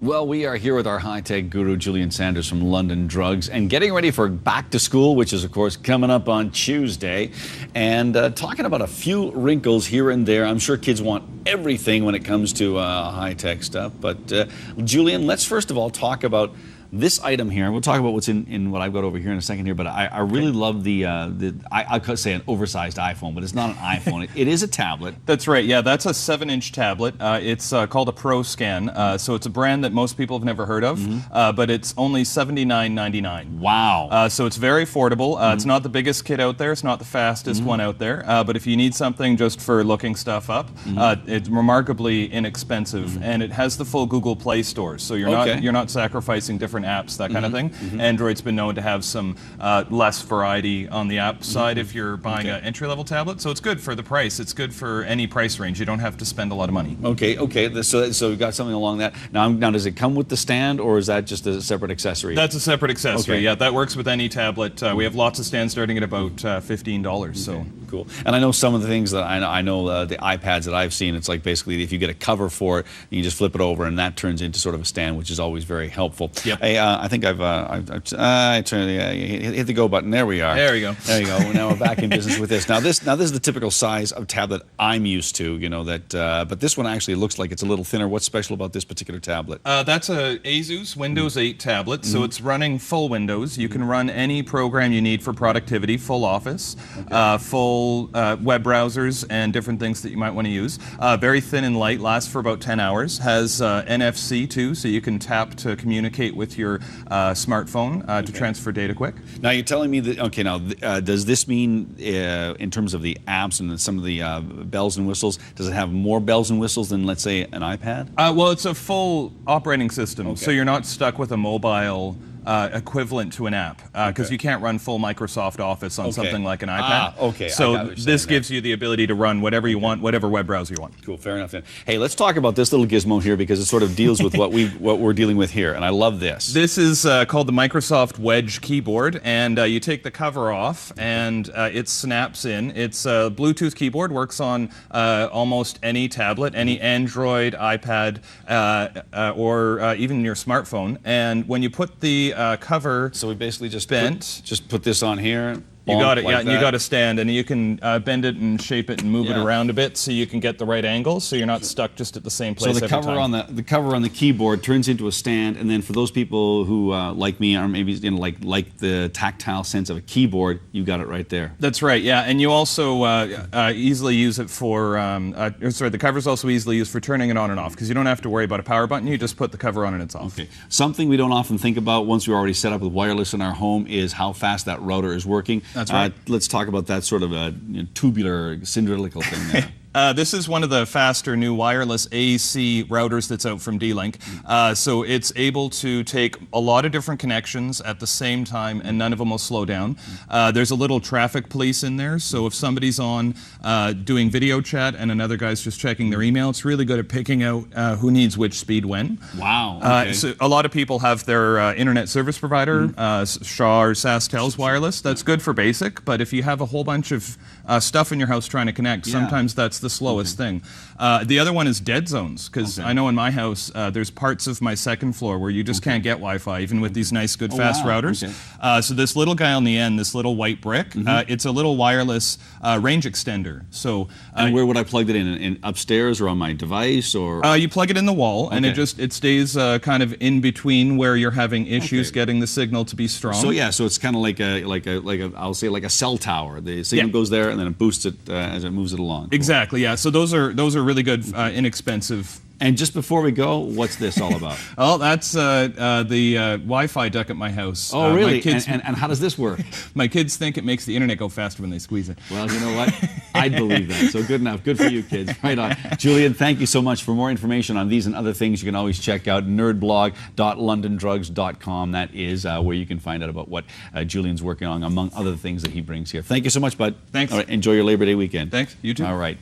Well, we are here with our high-tech guru, Julian Sanders from London Drugs, and getting ready for back to school, which is, of course, coming up on Tuesday, and talking about a few wrinkles here and there. I'm sure kids want everything when it comes to high-tech stuff, but Julian, let's first of all talk about this item here. We'll talk about what's in what I've got over here in a second here, but I really love I could say an oversized iPhone, but it's not an iPhone. It is a tablet. That's right, yeah, that's a 7-inch tablet. It's called a Proscan, so it's a brand that most people have never heard of, but it's only $79.99. Wow. So it's very affordable. It's not the biggest kit out there, it's not the fastest one out there, but if you need something just for looking stuff up, it's remarkably inexpensive, and it has the full Google Play Store, so you're not sacrificing different apps, that kind of thing. Android's been known to have some less variety on the app side if you're buying an entry-level tablet, so it's good for the price. It's good for any price range. You don't have to spend a lot of money. Okay. So we've got something along that. Now, does it come with the stand, or is that just a separate accessory? That's a separate accessory, yeah. That works with any tablet. We have lots of stands starting at about $15, so. Cool. And I know some of the things that I know the iPads that I've seen, it's like basically if you get a cover for it, you just flip it over and that turns into sort of a stand, which is always very helpful. Yep. Hey, I think I hit the go button. There we are. There you go. There you go. Now we're back in business with this. Now this is the typical size of tablet I'm used to, you know, but this one actually looks like it's a little thinner. What's special about this particular tablet? That's a Asus Windows 8 tablet, so it's running full Windows. You can run any program you need for productivity, full Office, full web browsers, and different things that you might want to use. Very thin and light, lasts for about 10 hours. Has NFC too, so you can tap to communicate with your smartphone to transfer data quick. Now you're telling me that, okay, now does this mean in terms of the apps and some of the bells and whistles, does it have more bells and whistles than, let's say, an iPad? Well, it's a full operating system, so you're not stuck with a mobile equivalent to an app, because you can't run full Microsoft Office on something like an iPad. So this gives you the ability to run whatever you want, whatever web browser you want. Cool, fair enough then. Hey, let's talk about this little gizmo here, because it sort of deals with what we're dealing with here, and I love this. This is called the Microsoft Wedge keyboard, and you take the cover off, and it snaps in. It's a Bluetooth keyboard, works on almost any tablet, any Android, iPad, or even your smartphone. And when you put the cover, so we basically just bent, put this on here. You got it, like and you got a stand, and you can bend it and shape it and move it around a bit so you can get the right angle, so you're not stuck just at the same place. So the cover on the cover on the keyboard turns into a stand, and then for those people who like me, or maybe like the tactile sense of a keyboard, you got it right there. That's right, yeah, and you also easily use it for. The cover's also easily used for turning it on and off, because you don't have to worry about a power button. You just put the cover on and it's off. Okay. Something we don't often think about once we're already set up with wireless in our home is how fast that router is working. That's right. Let's talk about that sort of a tubular, cylindrical thing there. This is one of the faster new wireless AC routers that's out from D-Link. So it's able to take a lot of different connections at the same time, and none of them will slow down. There's a little traffic police in there, so if somebody's on doing video chat and another guy's just checking their email, it's really good at picking out who needs which speed when. Wow. Okay. So a lot of people have their internet service provider, Shaw or SaskTel's wireless. That's good for basic, but if you have a whole bunch of stuff in your house trying to connect, sometimes that's the slowest thing. The other one is dead zones, because I know in my house there's parts of my second floor where you just can't get Wi-Fi, even with these nice, good, fast routers. So this little guy on the end, this little white brick, it's a little wireless range extender. So and where would I plug it in upstairs or on my device, or? You plug it in the wall, and it stays kind of in between where you're having issues getting the signal to be strong. So yeah, so it's kind of like a I'll say like a cell tower. The signal goes there, and then it boosts it as it moves it along. Exactly, yeah. So those are really good, inexpensive. And just before we go, what's this all about? Oh, that's the Wi-Fi duck at my house. Oh, really? And how does this work? My kids think it makes the internet go faster when they squeeze it. Well, you know what? I'd believe that. So good enough. Good for you, kids. Right on. Julian, thank you so much. For more information on these and other things, you can always check out nerdblog.londondrugs.com. That is where you can find out about what Julian's working on, among other things that he brings here. Thank you so much, bud. Thanks. All right, enjoy your Labor Day weekend. Thanks. You too. All right.